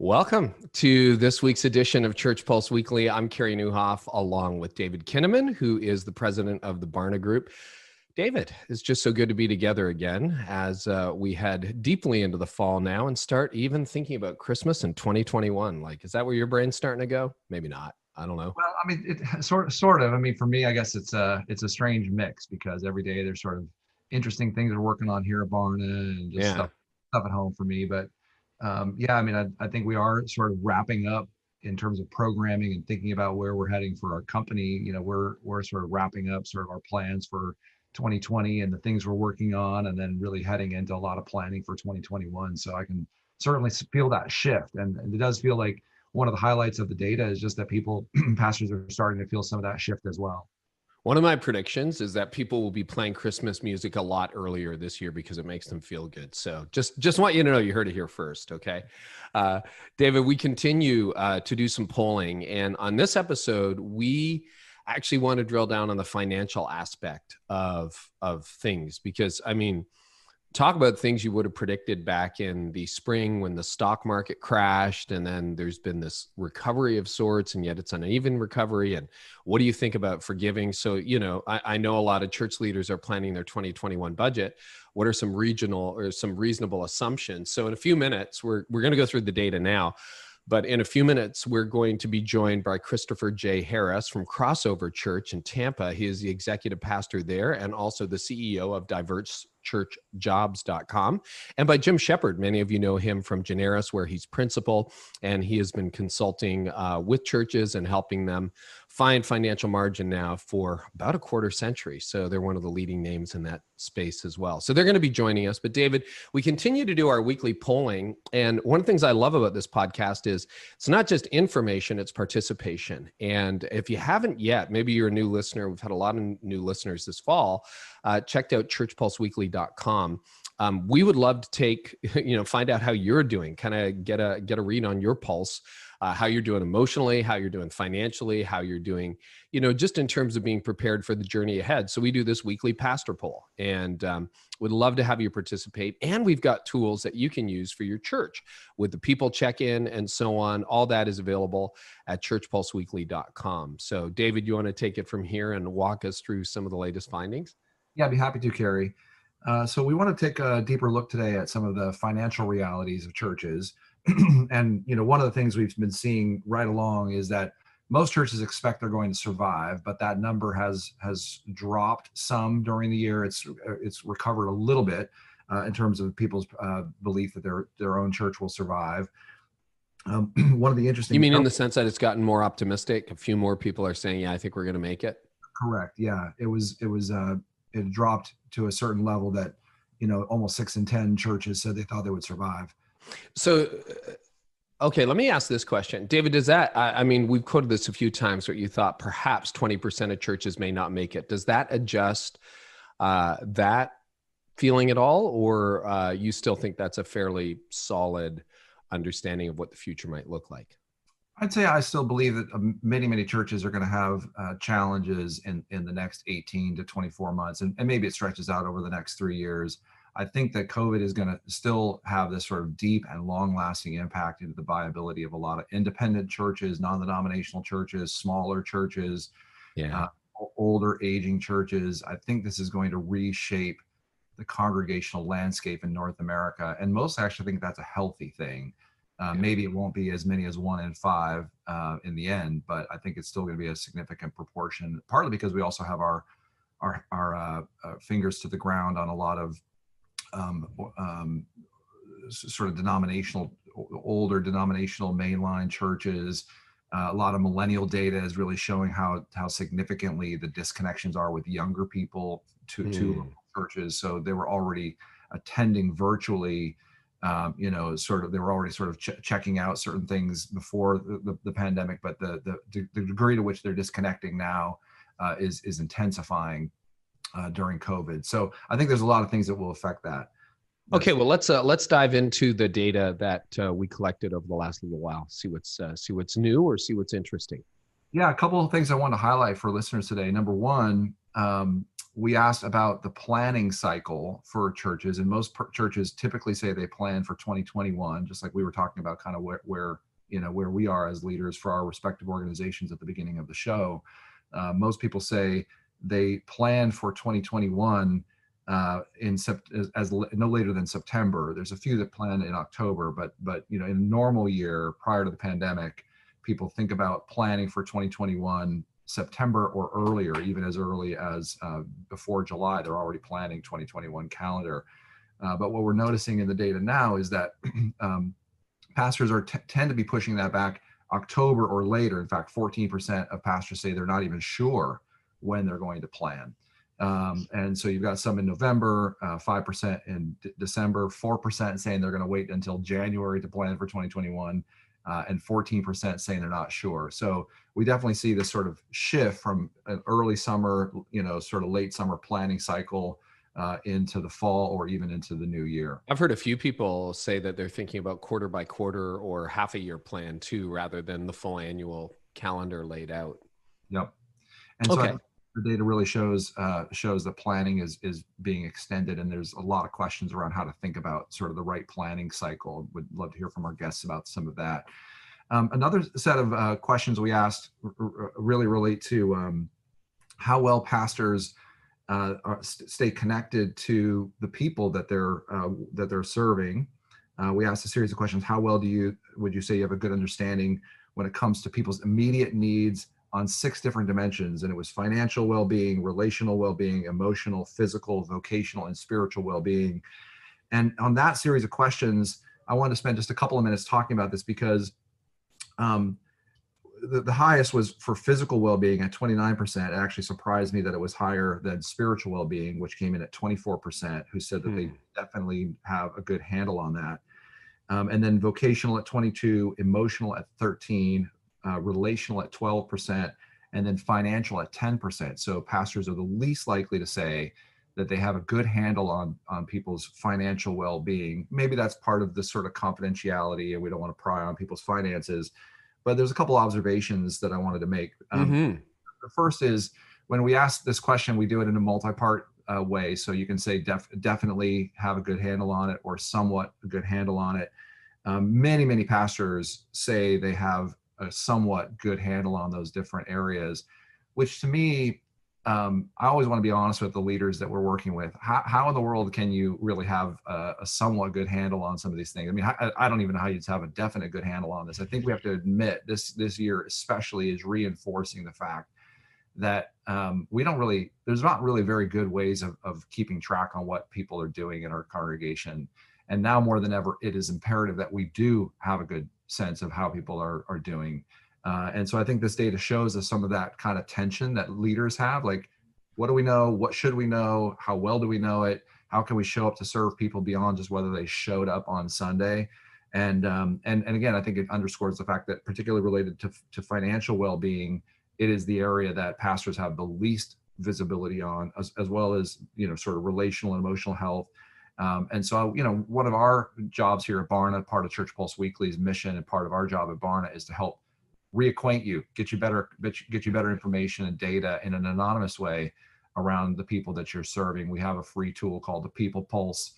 Welcome to this week's edition of Church Pulse Weekly. I'm Carey Nieuwhof, along with David Kinnaman, who is the president of the Barna Group. David, it's just so good to be together again as we head deeply into the fall now and start even thinking about Christmas in 2021. Like, is that where your brain's starting to go? Maybe not. I don't know. Well, I mean, sort of. I mean, for me, I guess it's a strange mix because every day there's sort of interesting things we're working on here at Barna and just Yeah. stuff at home for me. But yeah, I mean, I think we are sort of wrapping up in terms of programming and thinking about where we're heading for our company. You know, we're sort of wrapping up sort of our plans for 2020 and the things we're working on, and then really heading into a lot of planning for 2021. So I can certainly feel that shift, and it does feel like one of the highlights of the data is just that people, pastors are starting to feel some of that shift as well. One of my predictions is that people will be playing Christmas music a lot earlier this year because it makes them feel good. So just want you to know you heard it here first, okay? David, we continue to do some polling. And on this episode, we actually want to drill down on the financial aspect of things because, I mean, talk about things you would have predicted back in the spring when the stock market crashed, and then there's been this recovery of sorts, and yet it's an uneven recovery. And what do you think about forgiving? So, you know, I know a lot of church leaders are planning their 2021 budget. What are some regional or some reasonable assumptions? So in a few minutes, we're going to go through the data now. But in a few minutes, we're going to be joined by Christopher J. Harris from Crossover Church in Tampa. He is the executive pastor there and also the CEO of diversechurchjobs.com. And by Jim Sheppard. Many of you know him from Generis, where he's principal, and he has been consulting with churches and helping them find financial margin now for about a quarter century. So they're one of the leading names in that space as well. So they're going to be joining us. But David, we continue to do our weekly polling. And one of the things I love about this podcast is it's not just information, it's participation. And if you haven't yet, maybe you're a new listener. We've had a lot of new listeners this fall. Checked out churchpulseweekly.com. We would love to find out how you're doing, kind of get a read on your pulse, how you're doing emotionally, how you're doing financially, how you're doing, just in terms of being prepared for the journey ahead. So we do this weekly pastor poll, and would love to have you participate. And we've got tools that you can use for your church with the people check-in and so on. All that is available at churchpulseweekly.com. So David, you want to take it from here and walk us through some of the latest findings? Yeah, I'd be happy to, Carey. So we want to take a deeper look today at some of the financial realities of churches. And, one of the things we've been seeing right along is that most churches expect they're going to survive, but that number has dropped some during the year. It's recovered a little bit in terms of people's belief that their own church will survive. One of the interesting— You mean in the sense that it's gotten more optimistic? A few more people are saying, yeah, I think we're going to make it? Correct. Yeah, it dropped to a certain level that, almost 6 in 10 churches said they thought they would survive. So, okay, let me ask this question. David, does that, I mean, we've quoted this a few times where you thought perhaps 20% of churches may not make it. Does that adjust that feeling at all? Or you still think that's a fairly solid understanding of what the future might look like? I'd say I still believe that many churches are going to have challenges in the next 18 to 24 months, and maybe it stretches out over the next 3 years. I think that COVID is going to still have this sort of deep and long-lasting impact into the viability of a lot of independent churches, non-denominational churches, smaller churches, older aging churches. I think this is going to reshape the congregational landscape in North America, and most actually think that's a healthy thing. Maybe it won't be as many as 1 in 5 in the end, but I think it's still going to be a significant proportion, partly because we also have our fingers to the ground on a lot of sort of older denominational mainline churches. A lot of millennial data is really showing how significantly the disconnections are with younger people to churches. So they were already attending virtually. They were already sort of checking out certain things before the pandemic, but the degree to which they're disconnecting now is intensifying during COVID. So I think there's a lot of things that will affect that. Okay, well, let's dive into the data that we collected over the last little while. See what's new or see what's interesting. Yeah, a couple of things I want to highlight for listeners today. Number one, we asked about the planning cycle for churches, and most churches typically say they plan for 2021, just like we were talking about, kind of where we are as leaders for our respective organizations at the beginning of the show. Most people say they plan for 2021 as no later than September. There's a few that plan in October, but in a normal year prior to the pandemic, people think about planning for 2021 September or earlier, even as early as before July. They're already planning 2021 calendar. But what we're noticing in the data now is that pastors tend to be pushing that back October or later. In fact, 14% of pastors say they're not even sure when they're going to plan. And so you've got some in November, 5% in December, 4% saying they're going to wait until January to plan for 2021, and 14% saying they're not sure. So we definitely see this sort of shift from an early summer, sort of late summer planning cycle into the fall or even into the new year. I've heard a few people say that they're thinking about quarter by quarter or half a year plan too, rather than the full annual calendar laid out. Yep. And so the data really shows that planning is being extended, and there's a lot of questions around how to think about sort of the right planning cycle. Would love to hear from our guests about some of that. Another set of questions we asked really relate to how well pastors stay connected to the people that they're serving. We asked a series of questions. How well would you say you have a good understanding when it comes to people's immediate needs on 6 different dimensions? And it was financial well-being, relational well-being, emotional, physical, vocational, and spiritual well-being. And on that series of questions, I wanted to spend just a couple of minutes talking about this, because the highest was for physical well-being at 29%. It actually surprised me that it was higher than spiritual well-being, which came in at 24%, who said that they definitely have a good handle on that. And then vocational at 22%, emotional at 13%, relational at 12%, and then financial at 10%. So pastors are the least likely to say that they have a good handle on people's financial well-being. Maybe that's part of this sort of confidentiality, and we don't want to pry on people's finances. But there's a couple observations that I wanted to make. The first is, when we ask this question, we do it in a multi-part way. So you can say definitely have a good handle on it, or somewhat a good handle on it. Many pastors say they have a somewhat good handle on those different areas, which to me, I always want to be honest with the leaders that we're working with. How in the world can you really have a somewhat good handle on some of these things? I mean, I don't even know how you have a definite good handle on this. I think we have to admit this year especially is reinforcing the fact that there's not really very good ways of keeping track on what people are doing in our congregation. And now more than ever, it is imperative that we do have a good sense of how people are doing. And so I think this data shows us some of that kind of tension that leaders have. Like, what do we know? What should we know? How well do we know it? How can we show up to serve people beyond just whether they showed up on Sunday? And again, I think it underscores the fact that, particularly related to financial well-being, it is the area that pastors have the least visibility on, as well as, sort of relational and emotional health. And so, one of our jobs here at Barna, part of ChurchPulse Weekly's mission, and part of our job at Barna, is to help reacquaint you, get you better information and data in an anonymous way around the people that you're serving. We have a free tool called the People Pulse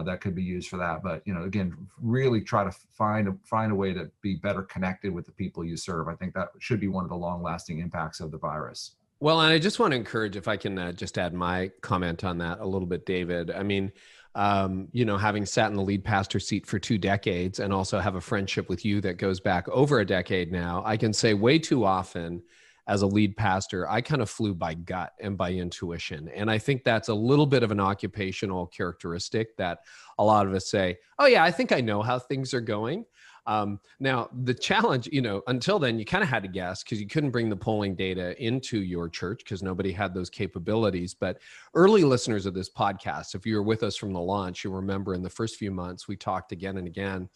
that could be used for that. But again, really try to find a way to be better connected with the people you serve. I think that should be one of the long-lasting impacts of the virus. Well, and I just want to encourage, if I can just add my comment on that a little bit, David. I mean, having sat in the lead pastor seat for 2 decades and also have a friendship with you that goes back over a decade now, I can say way too often as a lead pastor, I kind of flew by gut and by intuition. And I think that's a little bit of an occupational characteristic that a lot of us say, oh yeah, I think I know how things are going. Now the challenge, until then you kind of had to guess, because you couldn't bring the polling data into your church because nobody had those capabilities. But early listeners of this podcast, if you were with us from the launch, you'll remember in the first few months, we talked again and again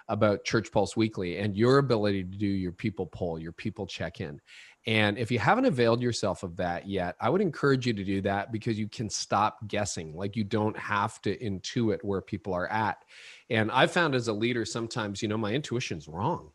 about ChurchPulse Weekly and your ability to do your people poll, your people check-in. And if you haven't availed yourself of that yet, I would encourage you to do that, because you can stop guessing. Like, you don't have to intuit where people are at. And I found as a leader, sometimes, my intuition's wrong.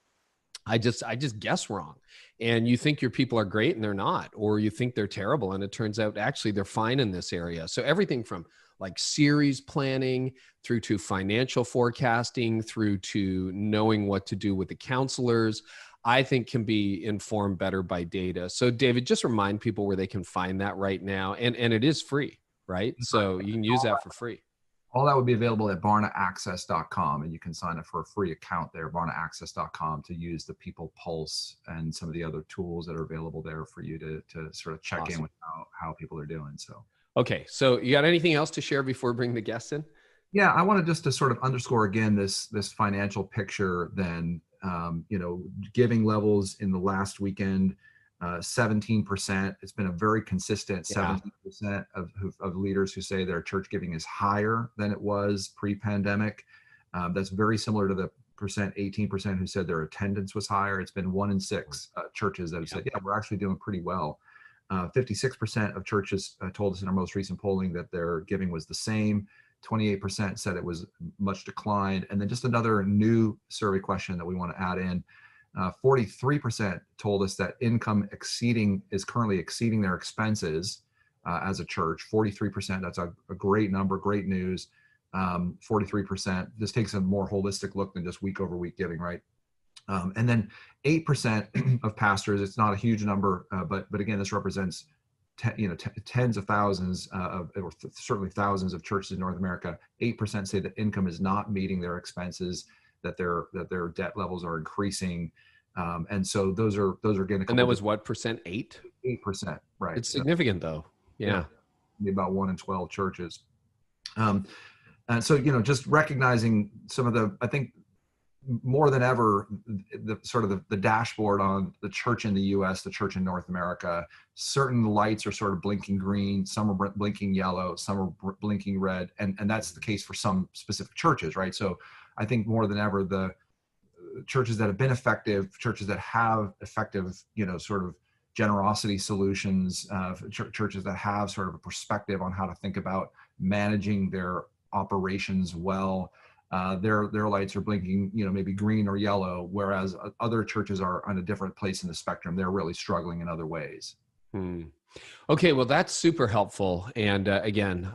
I just guess wrong. And you think your people are great and they're not, or you think they're terrible and it turns out actually they're fine in this area. So everything from like series planning through to financial forecasting through to knowing what to do with the counselors, I think can be informed better by data. So David, just remind people where they can find that right now. And it is free, right? So you can use that for free. All that would be available at barnaaccess.com, and you can sign up for a free account there, barnaaccess.com, to use the People Pulse and some of the other tools that are available there for you to sort of check in with how people are doing. So, okay. So you got anything else to share before we bring the guests in? Yeah, I wanted just to sort of underscore again this financial picture then. Giving levels in the last weekend, 17%. It's been a very consistent 17% of leaders who say their church giving is higher than it was pre-pandemic. That's very similar to the 18% who said their attendance was higher. It's been 1 in 6 churches that have said, yeah, we're actually doing pretty well. 56% of churches told us in our most recent polling that their giving was the same. 28% said it was much declined. And then just another new survey question that we want to add in. 43% told us that income is currently exceeding their expenses as a church. 43%, that's a great number, great news. 43%, this takes a more holistic look than just week over week giving, right? And then 8% of pastors, it's not a huge number, but again, this represents tens of thousands or certainly thousands of churches in North America. 8% say that income is not meeting their expenses, that their debt levels are increasing, and so those are getting. And that was what percent? 8%, right? It's significant though. Yeah. About 1 in 12 churches. And so just recognizing some of the, I think more than ever, the dashboard on the church in the U.S., the church in North America, certain lights are sort of blinking green, some are blinking yellow, some are blinking red, and that's the case for some specific churches, right? So I think more than ever, the churches that have been effective, churches that have effective, sort of generosity solutions, churches that have sort of a perspective on how to think about managing their operations well, their lights are blinking, maybe green or yellow, whereas other churches are on a different place in the spectrum. They're really struggling in other ways. Okay, well, that's super helpful. And again,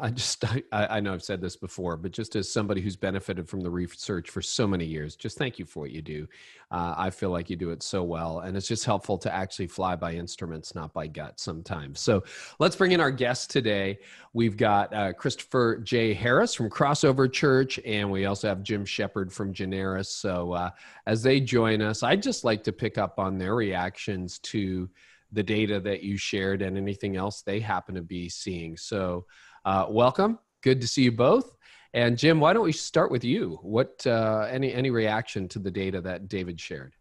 I know I've said this before, but just as somebody who's benefited from the research for so many years, just thank you for what you do. I feel like you do it so well. And it's just helpful to actually fly by instruments, not by gut sometimes. So let's bring in our guest today. We've got Christopher J. Harris from Crossover Church, and we also have Jim Sheppard from Generis. So as they join us, I'd just like to pick up on their reactions to the data that you shared and anything else they happen to be seeing. So welcome. Good to see you both. And Jim, why don't we start with you? What any reaction to the data that David shared?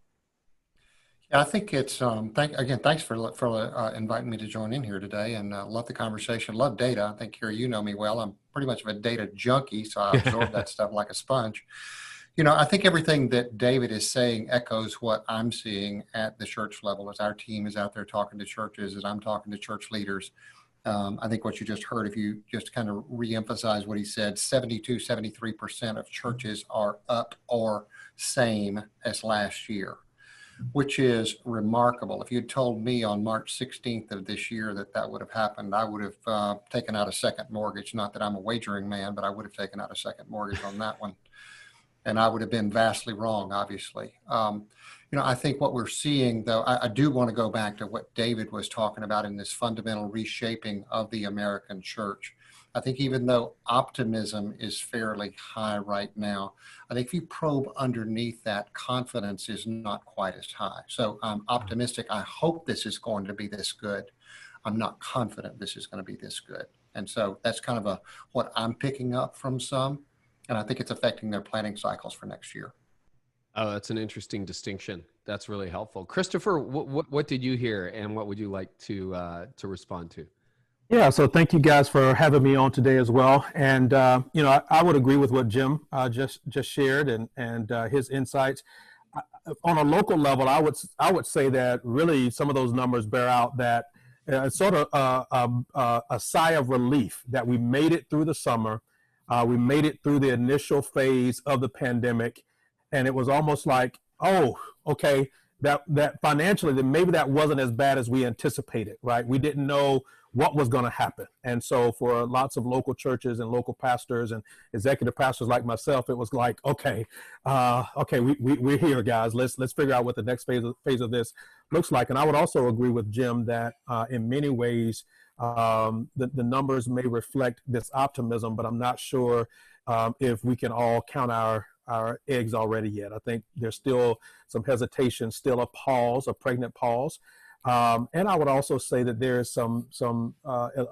Yeah, I think it's, thanks for inviting me to join in here today, and love the conversation, love data. I think, Carey, you know me well. I'm pretty much of a data junkie, so I absorb that stuff like a sponge. I think everything that David is saying echoes what I'm seeing at the church level as our team is out there talking to churches, as I'm talking to church leaders. I think what you just heard, if you just kind of reemphasize what he said, 73% of churches are up or same as last year, which is remarkable. If you'd told me on March 16th of this year that would have happened, I would have taken out a second mortgage. Not that I'm a wagering man, but I would have taken out a second mortgage on that one. And I would have been vastly wrong, obviously. I think what we're seeing, though, I do want to go back to what David was talking about in this fundamental reshaping of the American church. I think even though optimism is fairly high right now, I think if you probe underneath that, confidence is not quite as high. So I'm optimistic. I hope this is going to be this good. I'm not confident this is going to be this good. And so that's kind of what I'm picking up from some. And I think it's affecting their planning cycles for next year. Oh, that's an interesting distinction. That's really helpful. Christopher, what did you hear, and what would you like to respond to? Yeah, so thank you guys for having me on today as well. And I would agree with what Jim just shared and his insights. On a local level, I would say that really some of those numbers bear out that it's sort of a sigh of relief that we made it through the summer. We made it through the initial phase of the pandemic, and it was almost like, oh, okay, that financially, that maybe that wasn't as bad as we anticipated, right? We didn't know what was going to happen. And so for lots of local churches and local pastors and executive pastors like myself, it was like, okay, we're here, guys. Let's figure out what the next phase of this looks like. And I would also agree with Jim that in many ways, the numbers may reflect this optimism, but I'm not sure if we can all count our eggs already yet. I think there's still some hesitation, still a pregnant pause. And I would also say that there is a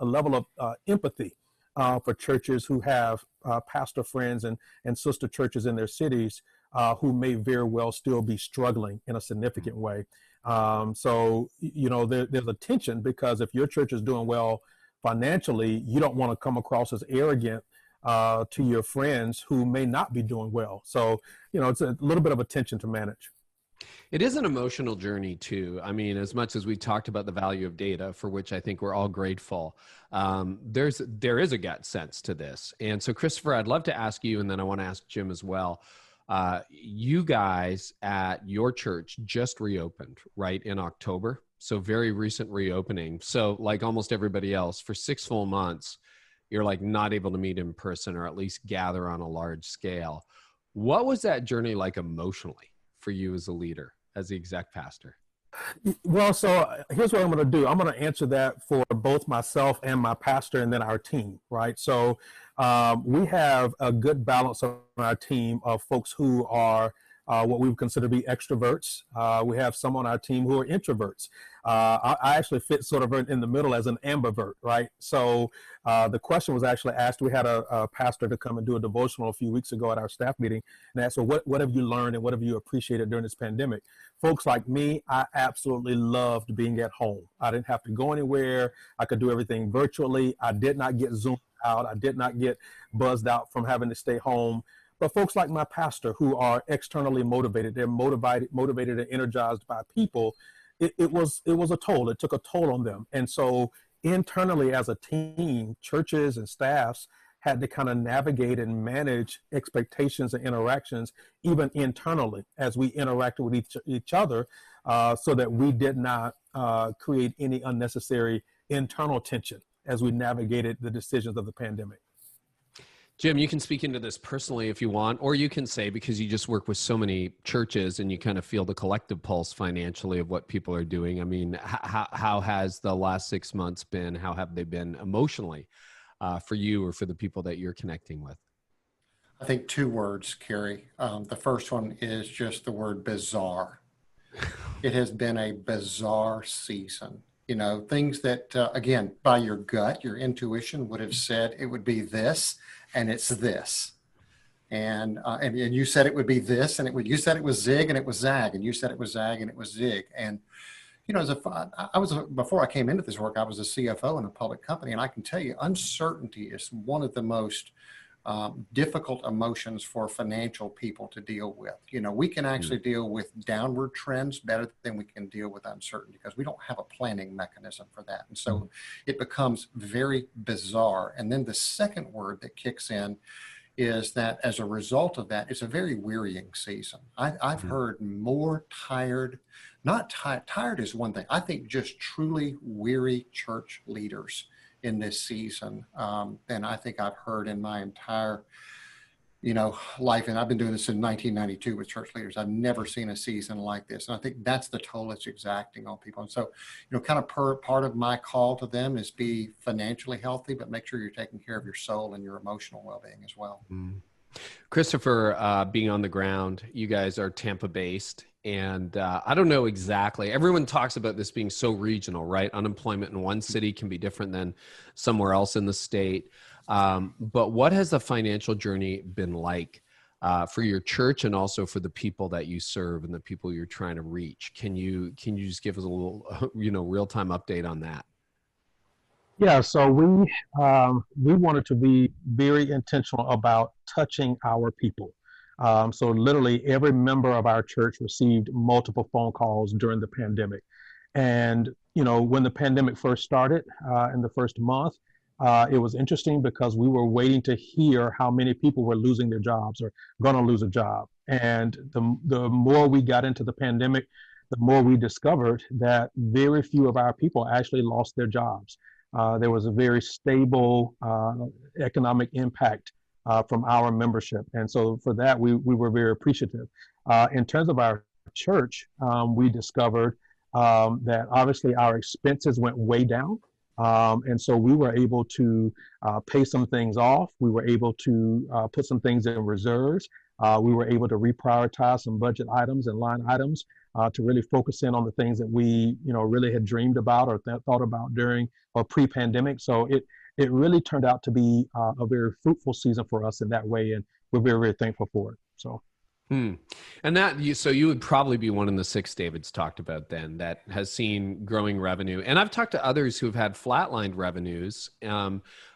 level of empathy for churches who have pastor friends and sister churches in their cities who may very well still be struggling in a significant way. So, there's a tension, because if your church is doing well financially, you don't want to come across as arrogant to your friends who may not be doing well. So, it's a little bit of a tension to manage. It is an emotional journey too. I mean, as much as we talked about the value of data, for which I think we're all grateful, there is a gut sense to this. And so, Christopher, I'd love to ask you, and then I want to ask Jim as well. You guys at your church just reopened, right, in October. So very recent reopening. So like almost everybody else, for 6 full months, you're like not able to meet in person or at least gather on a large scale. What was that journey like emotionally for you as a leader, as the exec pastor? Well, so here's what I'm going to do. I'm going to answer that for both myself and my pastor and then our team, right? So we have a good balance on our team of folks who are what we would consider to be extroverts. We have some on our team who are introverts. I actually fit sort of in the middle as an ambivert, right? So the question was actually asked. We had a pastor to come and do a devotional a few weeks ago at our staff meeting and asked, well, what have you learned and what have you appreciated during this pandemic? Folks like me, I absolutely loved being at home. I didn't have to go anywhere. I could do everything virtually. I did not get zoomed out. I did not get buzzed out from having to stay home. But folks like my pastor who are externally motivated, they're motivated and energized by people, it was a toll. It took a toll on them. And so internally as a team, churches and staffs had to kind of navigate and manage expectations and interactions, even internally as we interacted with each other, so that we did not create any unnecessary internal tension as we navigated the decisions of the pandemic. Jim, you can speak into this personally if you want, or you can say, because you just work with so many churches and you kind of feel the collective pulse financially of what people are doing. I mean, how has the last 6 months been? How have they been emotionally for you or for the people that you're connecting with? I think 2 words, Carey. The first one is just the word bizarre. It has been a bizarre season. Things that, again, by your gut, your intuition would have said it would be this, and it's this. And you said it would be this, and you said it was zig and it was zag, and you said it was zag and it was zig. And, before I came into this work, I was a CFO in a public company, and I can tell you uncertainty is one of the most difficult emotions for financial people to deal with. We can actually deal with downward trends better than we can deal with uncertainty because we don't have a planning mechanism for that. And so it becomes very bizarre. And then the second word that kicks in is that as a result of that, it's a very wearying season. I've heard more tired, tired is one thing. I think just truly weary church leaders in this season than I think I've heard in my entire, life. And I've been doing this since 1992 with church leaders. I've never seen a season like this. And I think that's the toll it's exacting on people. And so, part of my call to them is be financially healthy, but make sure you're taking care of your soul and your emotional well-being as well. Christopher, being on the ground, you guys are Tampa based. And I don't know exactly. Everyone talks about this being so regional, right? Unemployment in one city can be different than somewhere else in the state. But what has the financial journey been like for your church and also for the people that you serve and the people you're trying to reach? Can you just give us a little, real-time update on that? Yeah, so we wanted to be very intentional about touching our people. So literally every member of our church received multiple phone calls during the pandemic. And, when the pandemic first started in the first month, it was interesting because we were waiting to hear how many people were losing their jobs or going to lose a job. And the more we got into the pandemic, the more we discovered that very few of our people actually lost their jobs. There was a very stable economic impact from our membership. And so for that, we were very appreciative. In terms of our church, we discovered that obviously our expenses went way down. And so we were able to pay some things off. We were able to put some things in reserves. We were able to reprioritize some budget items and line items to really focus in on the things that we, really had dreamed about or thought about during or pre-pandemic. So it really turned out to be a very fruitful season for us in that way, and we're very, very thankful for it. So. And so you would probably be one of the 6 David's talked about then that has seen growing revenue. And I've talked to others who've had flatlined revenues,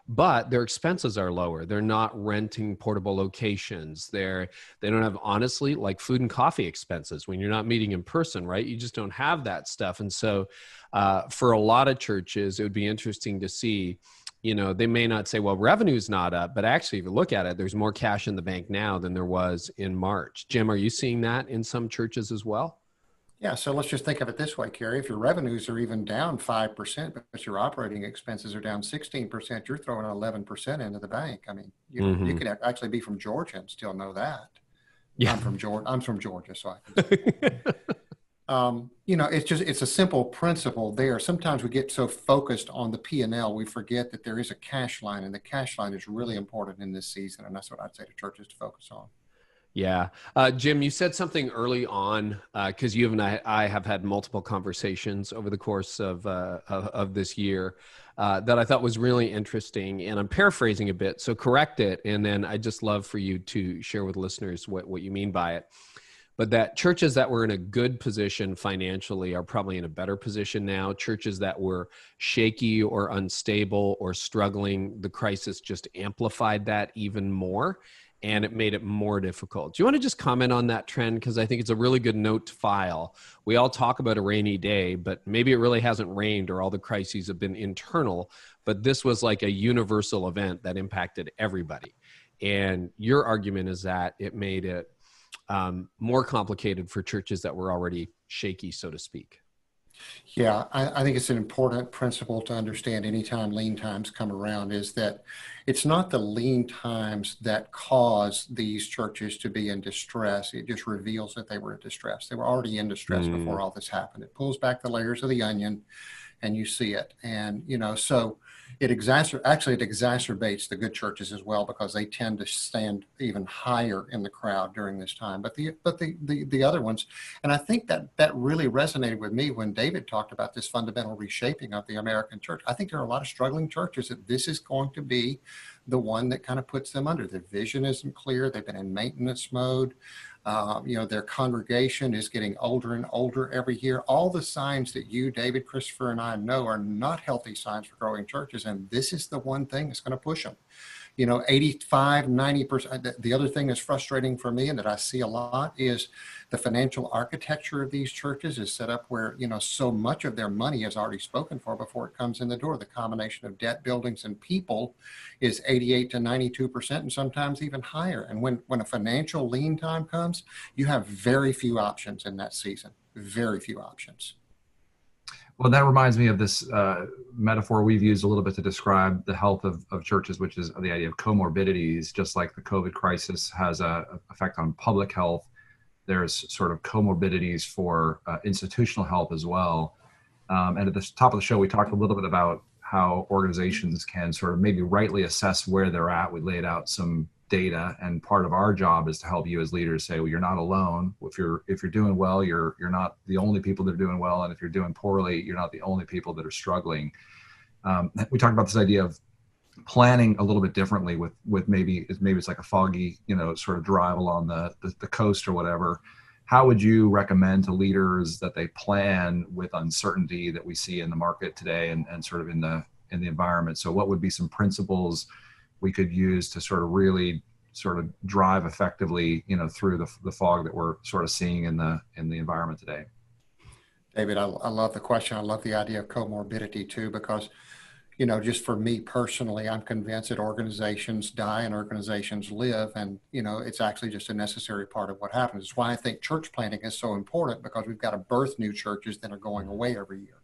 but their expenses are lower. They're not renting portable locations. They don't have, honestly, like food and coffee expenses when you're not meeting in person, right? You just don't have that stuff. And so for a lot of churches, it would be interesting to see, they may not say, well, revenue's not up, but actually, if you look at it, there's more cash in the bank now than there was in March. Jim, are you seeing that in some churches as well? Yeah, so let's just think of it this way, Carey. If your revenues are even down 5%, but your operating expenses are down 16%, you're throwing 11% into the bank. I mean, you could actually be from Georgia and still know that. Yeah. I'm from Georgia, so I can it's a simple principle there. Sometimes we get so focused on the P&L, we forget that there is a cash line, and the cash line is really important in this season. And that's what I'd say to churches to focus on. Yeah. Jim, you said something early on, because you and I have had multiple conversations over the course of this year that I thought was really interesting. And I'm paraphrasing a bit, so correct it. And then I'd just love for you to share with listeners what you mean by it. But that churches that were in a good position financially are probably in a better position now. Churches that were shaky or unstable or struggling, the crisis just amplified that even more, and it made it more difficult. Do you want to just comment on that trend? Because I think it's a really good note to file. We all talk about a rainy day, but maybe it really hasn't rained or all the crises have been internal, but this was like a universal event that impacted everybody. And your argument is that it made it more complicated for churches that were already shaky, so to speak. Yeah, I think it's an important principle to understand anytime lean times come around, is that it's not the lean times that cause these churches to be in distress. It just reveals that they were in distress. They were already in distress before all this happened. It pulls back the layers of the onion and you see it. And, so it exacerbates the good churches as well, because they tend to stand even higher in the crowd during this time. But the other ones, and I think that really resonated with me when David talked about this fundamental reshaping of the American church. I think there are a lot of struggling churches that this is going to be the one that kind of puts them under. Their vision isn't clear. They've been in maintenance mode. Their congregation is getting older and older every year. All the signs that you, David, Christopher, and I know are not healthy signs for growing churches. And this is the one thing that's going to push them. 85, 90%. The other thing that's frustrating for me and that I see a lot is the financial architecture of these churches is set up where, so much of their money is already spoken for before it comes in the door. The combination of debt, buildings, and people is 88 to 92%, and sometimes even higher. And when a financial lean time comes, you have very few options in that season, very few options. Well, that reminds me of this metaphor we've used a little bit to describe the health of churches, which is the idea of comorbidities. Just like the COVID crisis has an effect on public health, there's sort of comorbidities for institutional health as well. And at the top of the show, we talked a little bit about how organizations can sort of maybe rightly assess where they're at. We laid out some data, and part of our job is to help you as leaders say, well, you're not alone. If you're doing well, you're not the only people that are doing well, and if you're doing poorly, you're not the only people that are struggling. We talked about this idea of planning a little bit differently with maybe it's like a foggy, sort of drive along the coast or whatever. How would you recommend to leaders that they plan with uncertainty that we see in the market today and sort of in the environment? So what would be some principles we could use to sort of really sort of drive effectively, through the fog that we're sort of seeing in the environment today? David, I love the question. I love the idea of comorbidity too, because just for me personally, I'm convinced that organizations die and organizations live. And, it's actually just a necessary part of what happens. It's why I think church planting is so important, because we've got to birth new churches that are going away every year.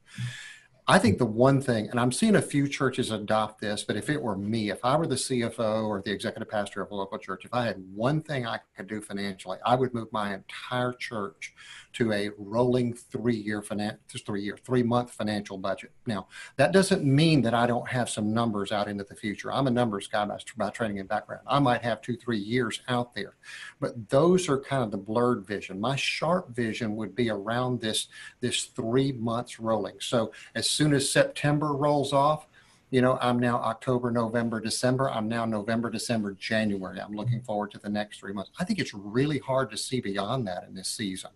I think the one thing, and I'm seeing a few churches adopt this, but if it were me, if I were the CFO or the executive pastor of a local church, if I had one thing I could do financially, I would move my entire church to a rolling 3-month financial budget. Now, that doesn't mean that I don't have some numbers out into the future. I'm a numbers guy by training and background. I might have 2-3 years out there, but those are kind of the blurred vision. My sharp vision would be around this 3 months rolling. So as soon as September rolls off, I'm now October, November, December. I'm now November, December, January. I'm looking forward to the next 3 months. I think it's really hard to see beyond that in this season.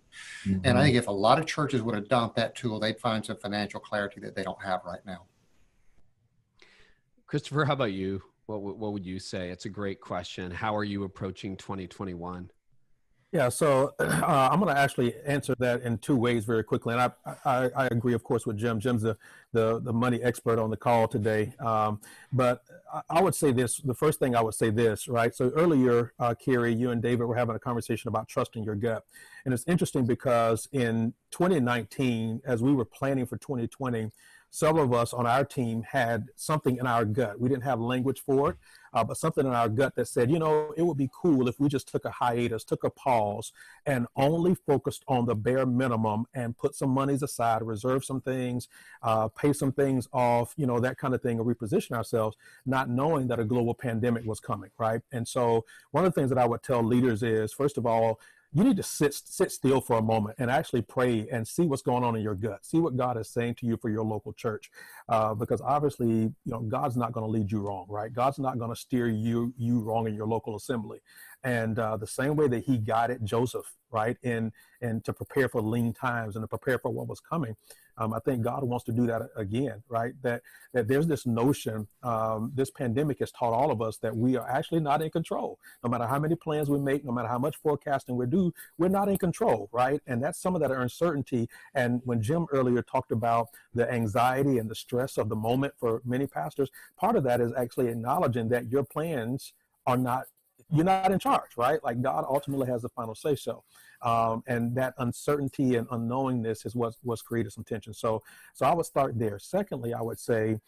Mm-hmm. And I think if a lot of churches would adopt that tool, they'd find some financial clarity that they don't have right now. Christopher, how about you? What would you say? It's a great question. How are you approaching 2021? Yeah, so I'm going to actually answer that in two ways very quickly. And I agree, of course, with Jim. Jim's the money expert on the call today. But I would say this, the first thing I would say this, right? So earlier, Carey, you and David were having a conversation about trusting your gut. And it's interesting because in 2019, as we were planning for 2020, several of us on our team had something in our gut. We didn't have language for it, but something in our gut that said, it would be cool if we just took a hiatus, took a pause, and only focused on the bare minimum and put some monies aside, reserve some things, pay some things off, that kind of thing, and reposition ourselves, not knowing that a global pandemic was coming, right? And so one of the things that I would tell leaders is, first of all, you need to sit still for a moment and actually pray and see what's going on in your gut. See what God is saying to you for your local church, because obviously, God's not going to lead you wrong, right? God's not going to steer you wrong in your local assembly. And the same way that He guided Joseph, right, and to prepare for lean times and to prepare for what was coming, I think God wants to do that again, right? That there's this notion, this pandemic has taught all of us that we are actually not in control. No matter how many plans we make, no matter how much forecasting we do, we're not in control, right? And that's some of that uncertainty. And when Jim earlier talked about the anxiety and the stress of the moment for many pastors, part of that is actually acknowledging that your plans are not, you're not in charge, right? Like God ultimately has the final say so. And that uncertainty and unknowingness is what's created some tension. So I would start there. Secondly, I would say,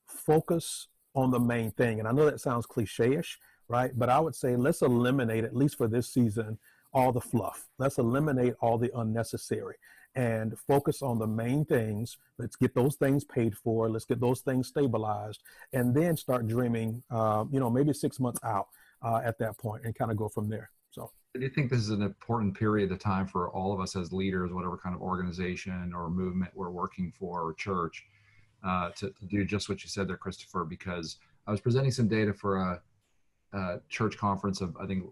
focus on the main thing. And I know that sounds cliche-ish, right? But I would say let's eliminate, at least for this season, all the fluff. Let's eliminate all the unnecessary and focus on the main things. Let's get those things paid for. Let's get those things stabilized, and then start dreaming, maybe 6 months out at that point, and kind of go from there. So. Do you think this is an important period of time for all of us as leaders, whatever kind of organization or movement we're working for, or church, to do just what you said there, Christopher? Because I was presenting some data for a church conference of, I think,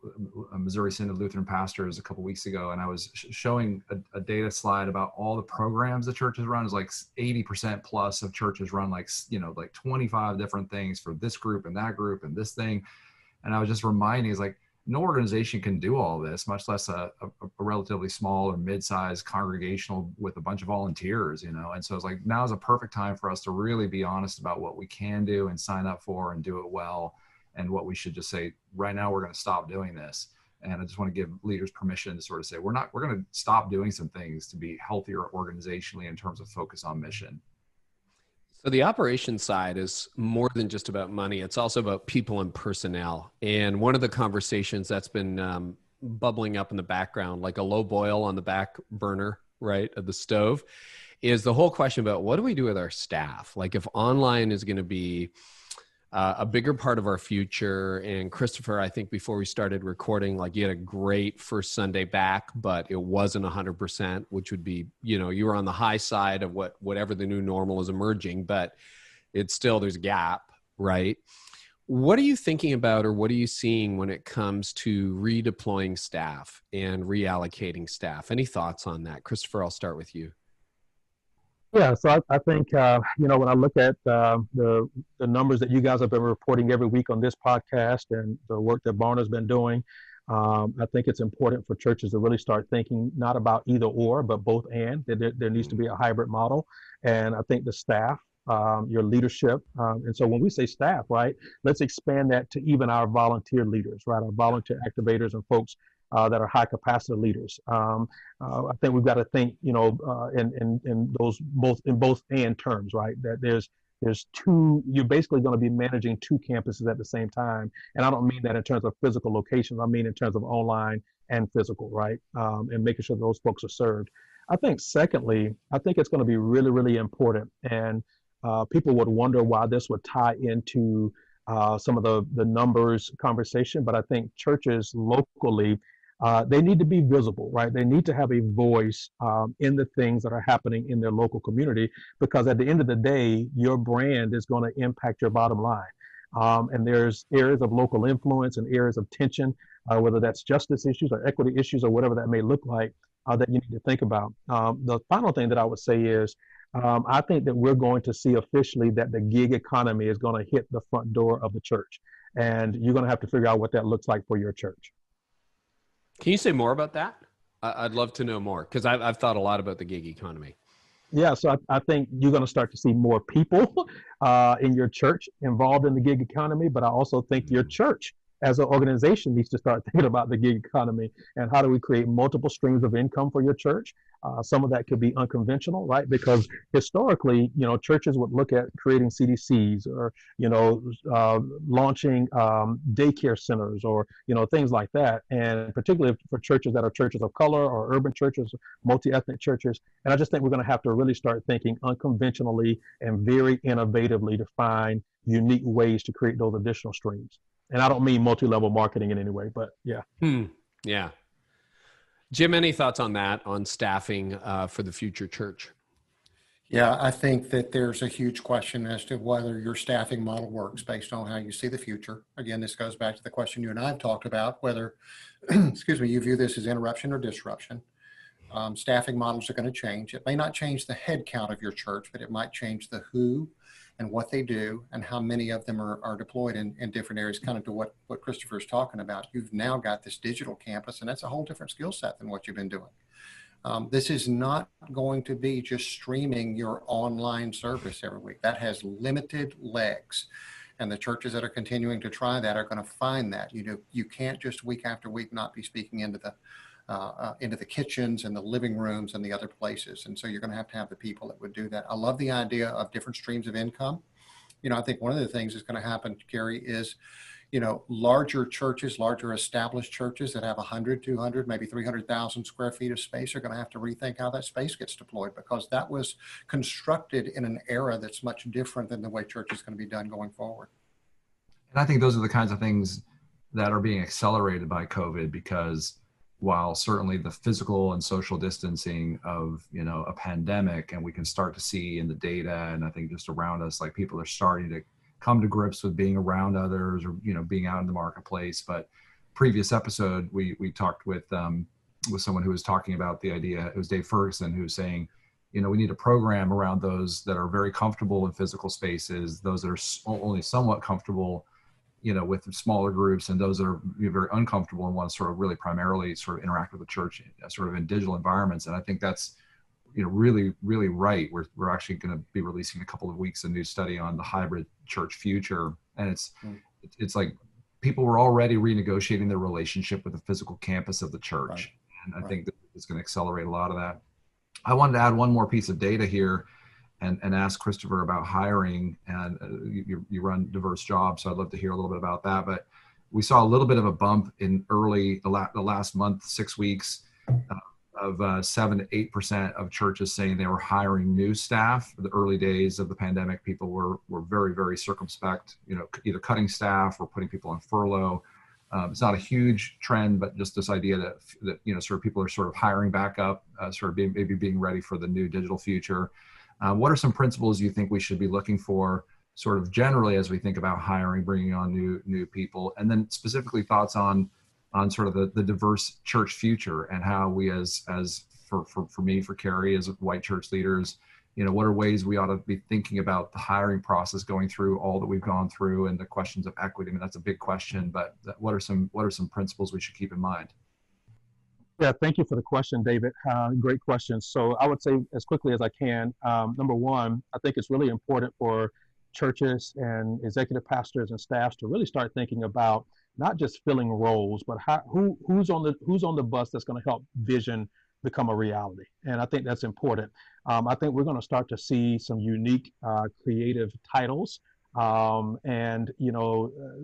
Missouri Synod Lutheran pastors a couple weeks ago, and I was showing a data slide about all the programs the churches run. Is like 80% plus of churches run like 25 different things for this group and that group and this thing. And I was just reminding, it's like, no organization can do all this, much less a relatively small or mid-sized congregational with a bunch of volunteers, And so it's like, now is a perfect time for us to really be honest about what we can do and sign up for and do it well, and what we should just say, right now, we're going to stop doing this. And I just want to give leaders permission to sort of say, we're going to stop doing some things to be healthier organizationally in terms of focus on mission. So the operations side is more than just about money. It's also about people and personnel. And one of the conversations that's been bubbling up in the background, like a low boil on the back burner, right, of the stove, is the whole question about what do we do with our staff? Like if online is going to be a bigger part of our future. And Christopher, I think before we started recording, like you had a great first Sunday back, but it wasn't 100%, which would be, you were on the high side of whatever the new normal is emerging, but it's still, there's a gap, right? What are you thinking about, or what are you seeing when it comes to redeploying staff and reallocating staff? Any thoughts on that? Christopher, I'll start with you. Yeah, so I think, when I look at the numbers that you guys have been reporting every week on this podcast and the work that Barna's been doing, I think it's important for churches to really start thinking not about either or, but both and. There needs to be a hybrid model. And I think the staff your leadership. And so when we say staff, right, let's expand that to even our volunteer leaders, right, our volunteer activators and folks that are high capacity leaders. I think we've got to think, in those both and terms, right, that there's two, you're basically going to be managing two campuses at the same time. And I don't mean that in terms of physical locations. I mean in terms of online and physical, right? And making sure those folks are served. I think secondly, I think it's going to be really, really important. And people would wonder why this would tie into some of the numbers conversation, but I think churches locally, they need to be visible, right? They need to have a voice in the things that are happening in their local community, because at the end of the day, your brand is going to impact your bottom line. And there's areas of local influence and areas of tension, whether that's justice issues or equity issues or whatever that may look like, that you need to think about. The final thing that I would say is, I think that we're going to see officially that the gig economy is going to hit the front door of the church. And you're going to have to figure out what that looks like for your church. Can you say more about that? I'd love to know more, because I've thought a lot about the gig economy. Yeah, so I think you're going to start to see more people in your church involved in the gig economy, but I also think your church as an organization needs to start thinking about the gig economy and how do we create multiple streams of income for your church. Some of that could be unconventional, right? Because historically, churches would look at creating CDCs or, launching daycare centers or, things like that. And particularly for churches that are churches of color or urban churches, multi-ethnic churches. And I just think we're going to have to really start thinking unconventionally and very innovatively to find unique ways to create those additional streams. And I don't mean multi-level marketing in any way, but yeah. Yeah. Jim, any thoughts on that, on staffing for the future church? Yeah, I think that there's a huge question as to whether your staffing model works based on how you see the future. Again, this goes back to the question you and I have talked about, whether, you view this as interruption or disruption. Staffing models are going to change. It may not change the head count of your church, but it might change the who and what they do and how many of them are deployed in different areas, kind of to what Christopher is talking about. You've now got this digital campus, and that's a whole different skill set than what you've been doing. This is not going to be just streaming your online service every week. That has limited legs. And the churches that are continuing to try that are going to find that. You can't just week after week not be speaking into the kitchens and the living rooms and the other places. And so you're going to have the people that would do that. I love the idea of different streams of income. I think one of the things that's going to happen, Carey, is, larger churches, larger established churches that have 100, 200, maybe 300,000 square feet of space are going to have to rethink how that space gets deployed, because that was constructed in an era that's much different than the way church is going to be done going forward. And I think those are the kinds of things that are being accelerated by COVID, because while certainly the physical and social distancing of, a pandemic, and we can start to see in the data, and I think just around us, like people are starting to come to grips with being around others or, being out in the marketplace. But previous episode, we talked with someone who was talking about the idea, it was Dave Ferguson, who was saying, we need a program around those that are very comfortable in physical spaces, those that are only somewhat comfortable with smaller groups, and those that are very uncomfortable and want to sort of really primarily sort of interact with the church sort of in digital environments. And I think that's, really, really right. We're actually going to be releasing in a couple of weeks a new study on the hybrid church future. And it's like people were already renegotiating their relationship with the physical campus of the church. Right. And I think that it's going to accelerate a lot of that. I wanted to add one more piece of data here and ask Christopher about hiring. And you run diverse jobs, so I'd love to hear a little bit about that. But we saw a little bit of a bump in the last month, 6 weeks, of 7 to 8% of churches saying they were hiring new staff. The early days of the pandemic, people were very, very circumspect, either cutting staff or putting people on furlough. It's not a huge trend, but just this idea that sort of people are sort of hiring back up, sort of being ready for the new digital future. What are some principles you think we should be looking for sort of generally as we think about hiring, bringing on new people, and then specifically thoughts on sort of the diverse church future and how we as for me, for Carey, as white church leaders, what are ways we ought to be thinking about the hiring process going through all that we've gone through and the questions of equity. I mean, that's a big question, but what are some principles we should keep in mind? Yeah, thank you for the question, David. Great question. So I would say as quickly as I can, number one, I think it's really important for churches and executive pastors and staffs to really start thinking about not just filling roles, but who's on the bus that's going to help vision become a reality. And I think that's important. I think we're going to start to see some unique creative titles and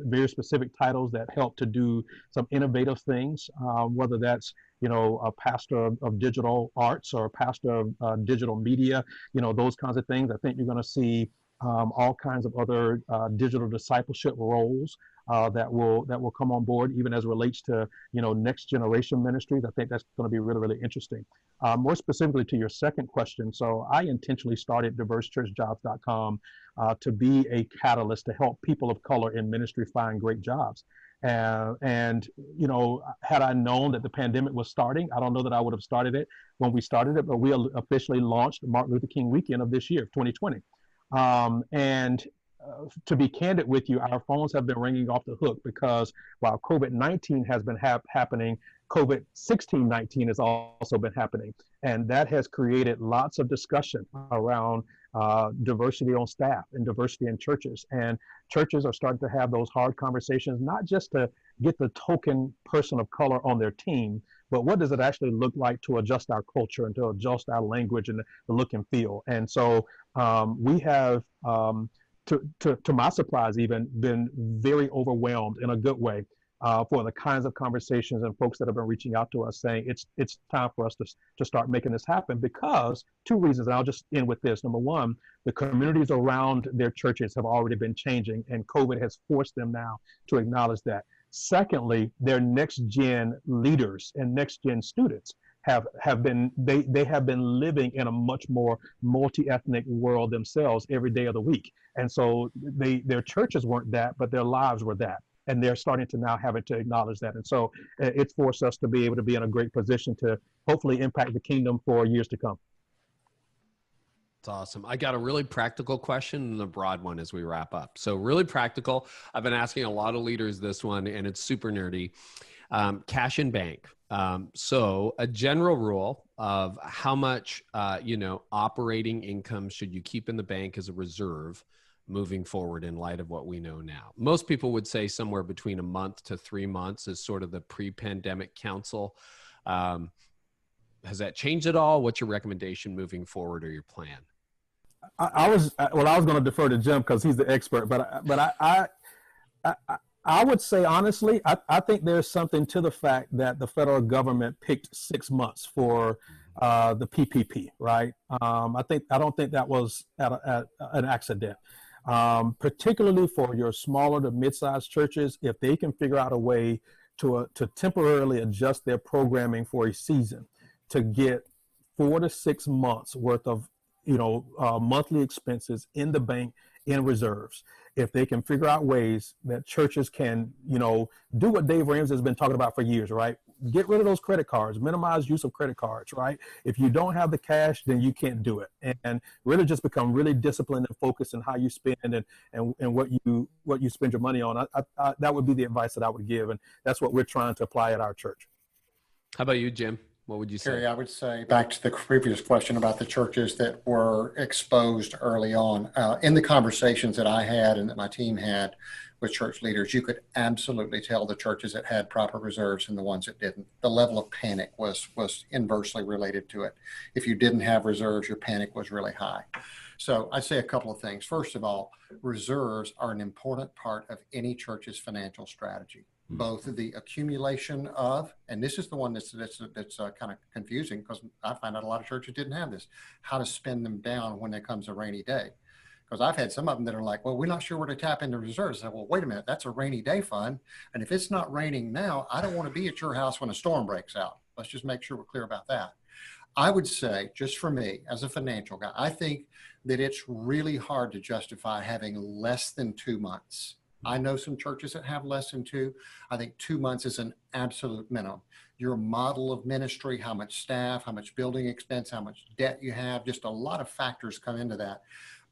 very specific titles that help to do some innovative things, whether that's a pastor of digital arts or a pastor of digital media, those kinds of things. I think you're going to see all kinds of other digital discipleship roles that will come on board, even as it relates to next generation ministries. I think that's going to be really, really interesting. More specifically to your second question, so I intentionally started diversechurchjobs.com to be a catalyst to help people of color in ministry find great jobs. And had I known that the pandemic was starting, I don't know that I would have started it when we started it, but we officially launched Martin Luther King weekend of this year, 2020. To be candid with you, our phones have been ringing off the hook because while COVID-19 has been happening, COVID-16-19 has also been happening. And that has created lots of discussion around diversity on staff and diversity in churches. And churches are starting to have those hard conversations, not just to get the token person of color on their team, but what does it actually look like to adjust our culture and to adjust our language and the look and feel. And so we have, to my surprise, even been very overwhelmed in a good way for the kinds of conversations and folks that have been reaching out to us saying it's time for us to start making this happen, because two reasons, and I'll just end with this. Number one, the communities around their churches have already been changing, and COVID has forced them now to acknowledge that. Secondly, their next gen leaders and next gen students have been living in a much more multi-ethnic world themselves every day of the week. And so their churches weren't that, but their lives were that. And they're starting to now have it to acknowledge that. And so it's forced us to be able to be in a great position to hopefully impact the kingdom for years to come. That's awesome. I got a really practical question and a broad one as we wrap up. So really practical. I've been asking a lot of leaders this one, and it's super nerdy. Cash in bank. So a general rule of how much, operating income should you keep in the bank as a reserve moving forward in light of what we know now. Most people would say somewhere between a month to 3 months is sort of the pre-pandemic counsel. Has that changed at all? What's your recommendation moving forward or your plan? I was going to defer to Jim because he's the expert, but I would say honestly, I think there's something to the fact that the federal government picked 6 months for the PPP, right? I don't think that was an accident. Particularly for your smaller to mid-sized churches, if they can figure out a way to temporarily adjust their programming for a season to get 4 to 6 months worth of monthly expenses in the bank in reserves. If they can figure out ways that churches can, do what Dave Ramsey has been talking about for years, right? Get rid of those credit cards, minimize use of credit cards, right? If you don't have the cash, then you can't do it. And really just become really disciplined and focused on how you spend and what you spend your money on. That would be the advice that I would give. And that's what we're trying to apply at our church. How about you, Jim? What would you say? Carey, I would say back to the previous question about the churches that were exposed early on. In the conversations that I had and that my team had with church leaders, you could absolutely tell the churches that had proper reserves and the ones that didn't. The level of panic was inversely related to it. If you didn't have reserves, your panic was really high. So I'd say a couple of things. First of all, reserves are an important part of any church's financial strategy. Both the accumulation of, and this is the one that's kind of confusing because I find out a lot of churches didn't have this, how to spend them down when there comes a rainy day. Because I've had some of them that are like, well, we're not sure where to tap into reserves. I said, well, wait a minute, that's a rainy day fund. And if it's not raining now, I don't want to be at your house when a storm breaks out. Let's just make sure we're clear about that. I would say, just for me as a financial guy, I think that it's really hard to justify having less than 2 months. I know some churches that have less than 2. I think 2 months is an absolute minimum. Your model of ministry, how much staff, how much building expense, how much debt you have, just a lot of factors come into that.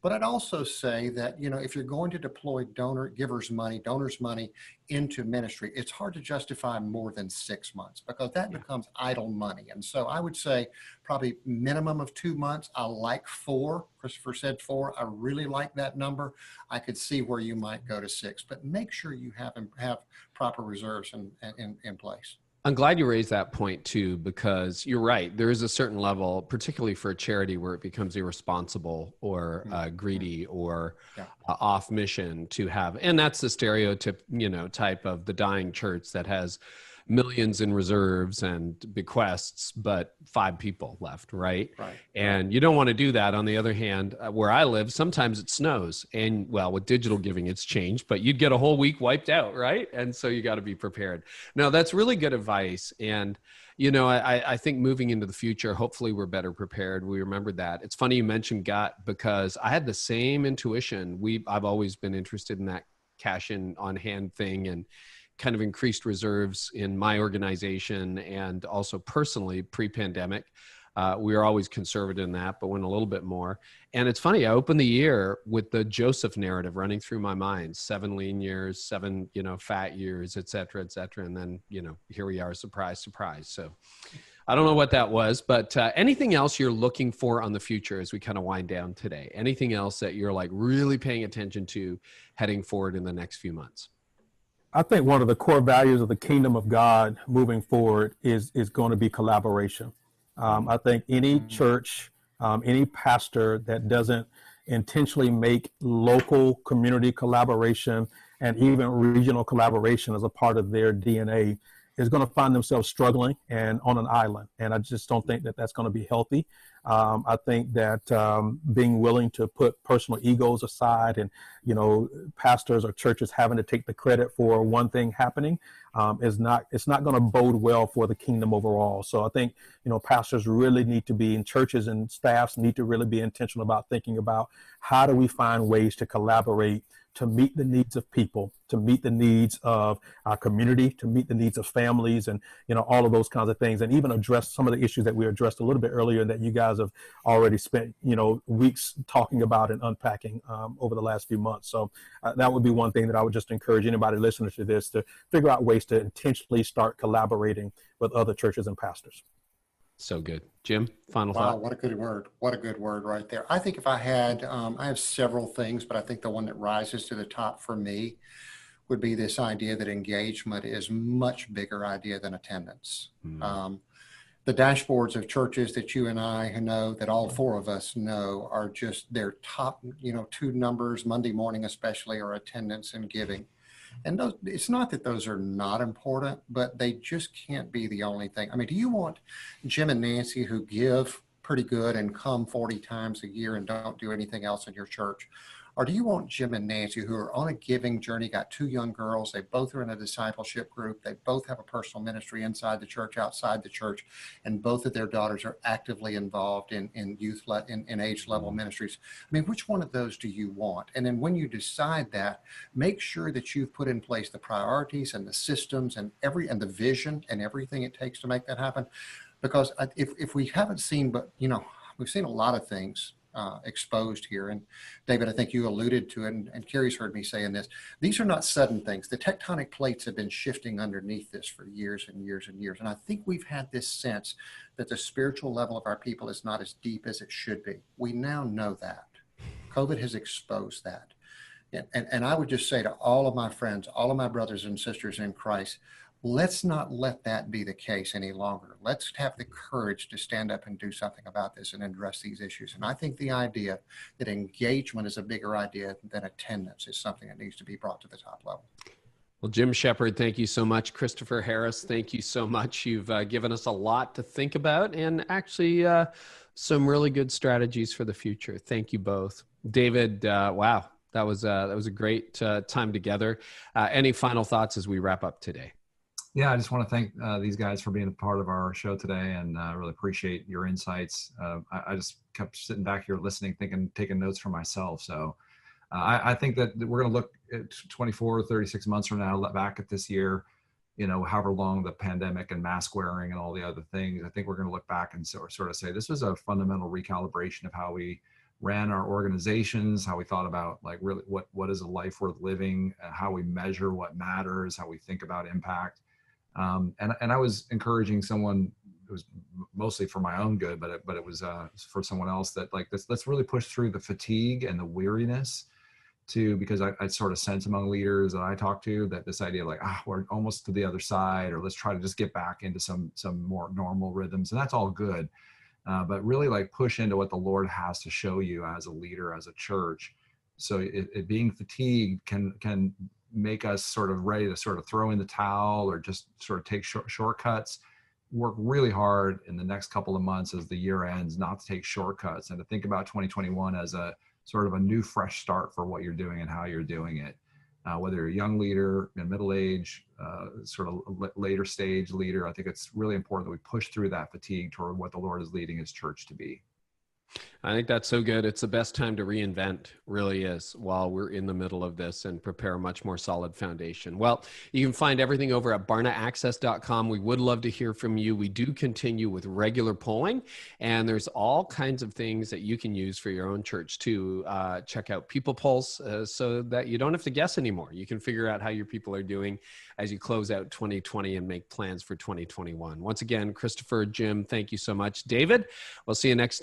But I'd also say that, if you're going to deploy donors' money into ministry, it's hard to justify more than 6 months because that becomes idle money. And so I would say probably minimum of 2 months. I like 4. Christopher said 4. I really like that number. I could see where you might go to 6, but make sure you have proper reserves in place. I'm glad you raised that point too, because you're right. There is a certain level, particularly for a charity, where it becomes irresponsible or greedy or off mission to have. And that's the stereotype, type of the dying church that has millions in reserves and bequests, but 5 people left, right? And you don't want to do that. On the other hand, where I live, sometimes it snows, and well, with digital giving, it's changed, but you'd get a whole week wiped out, right? And so you got to be prepared. No, that's really good advice. And, I think moving into the future, hopefully we're better prepared. We remember that. It's funny you mentioned GOT, because I had the same intuition. I've always been interested in that cash in on hand thing, and kind of increased reserves in my organization and also personally pre-pandemic. We were always conservative in that, but went a little bit more. And it's funny, I opened the year with the Joseph narrative running through my mind: 7 lean years, 7, fat years, et cetera, et cetera. And then, here we are, surprise, surprise. So I don't know what that was, but anything else you're looking for on the future as we kind of wind down today? Anything else that you're like really paying attention to heading forward in the next few months? I think one of the core values of the kingdom of God moving forward is going to be collaboration. I think any church, any pastor that doesn't intentionally make local community collaboration and even regional collaboration as a part of their DNA is going to find themselves struggling and on an island. And I just don't think that that's going to be healthy. I think that being willing to put personal egos aside and, pastors or churches having to take the credit for one thing happening it's not going to bode well for the kingdom overall. So I think, pastors really need to be, in churches and staffs need to really be intentional about thinking about how do we find ways to collaborate to meet the needs of people, to meet the needs of our community, to meet the needs of families, and all of those kinds of things, and even address some of the issues that we addressed a little bit earlier that you guys have already spent weeks talking about and unpacking over the last few months. So that would be one thing that I would just encourage anybody listening to this to figure out ways to intentionally start collaborating with other churches and pastors. So good. Jim, final thought. Wow, what a good word. What a good word right there. I think if I had, I have several things, but I think the one that rises to the top for me would be this idea that engagement is much bigger idea than attendance. The dashboards of churches that you and I know, that all 4 of us know, are just their top, 2 numbers, Monday morning especially, are attendance and giving. And those, it's not that those are not important, but they just can't be the only thing. I mean, do you want Jim and Nancy, who give pretty good and come 40 times a year and don't do anything else in your church? Or do you want Jim and Nancy, who are on a giving journey, got 2 young girls, they both are in a discipleship group, they both have a personal ministry inside the church, outside the church, and both of their daughters are actively involved in youth, in age level ministries? I mean, which one of those do you want? And then when you decide that, make sure that you've put in place the priorities and the systems and the vision and everything it takes to make that happen. Because if we haven't seen, but we've seen a lot of things exposed here. And David, I think you alluded to it, and Carey's heard me saying this. These are not sudden things. The tectonic plates have been shifting underneath this for years and years and years. And I think we've had this sense that the spiritual level of our people is not as deep as it should be. We now know that. COVID has exposed that. And I would just say to all of my friends, all of my brothers and sisters in Christ, let's not let that be the case any longer. Let's have the courage to stand up and do something about this and address these issues. And I think the idea that engagement is a bigger idea than attendance is something that needs to be brought to the top level. Well, Jim Sheppard, thank you so much. Christopher Harris, thank you so much. You've given us a lot to think about and actually some really good strategies for the future. Thank you both. David, wow, that was a great time together. Any final thoughts as we wrap up today? Yeah, I just want to thank these guys for being a part of our show today, and really appreciate your insights. I just kept sitting back here listening, taking notes for myself. So I think that we're going to look at 24, 36 months from now, look back at this year, however long the pandemic and mask wearing and all the other things. I think we're going to look back and sort of say this was a fundamental recalibration of how we ran our organizations, how we thought about like really what is a life worth living, how we measure what matters, how we think about impact. And I was encouraging someone, it was mostly for my own good, but it was for someone else, that like let's really push through the fatigue and the weariness too, because I sort of sense among leaders that I talk to that this idea of like, we're almost to the other side, or let's try to just get back into some more normal rhythms. And that's all good. But really like push into what the Lord has to show you as a leader, as a church. So it being fatigued can make us sort of ready to sort of throw in the towel or just sort of take shortcuts. Work really hard in the next couple of months as the year ends, not to take shortcuts, and to think about 2021 as a sort of a new fresh start for what you're doing and how you're doing it. Whether you're a young leader, middle age, sort of later stage leader, I think it's really important that we push through that fatigue toward what the Lord is leading his church to be. I think that's so good. It's the best time to reinvent, really is, while we're in the middle of this, and prepare a much more solid foundation. Well, you can find everything over at barnaaccess.com. We would love to hear from you. We do continue with regular polling, and there's all kinds of things that you can use for your own church too. Check out ChurchPulse so that you don't have to guess anymore. You can figure out how your people are doing as you close out 2020 and make plans for 2021. Once again, Christopher, Jim, thank you so much. David, we'll see you next time.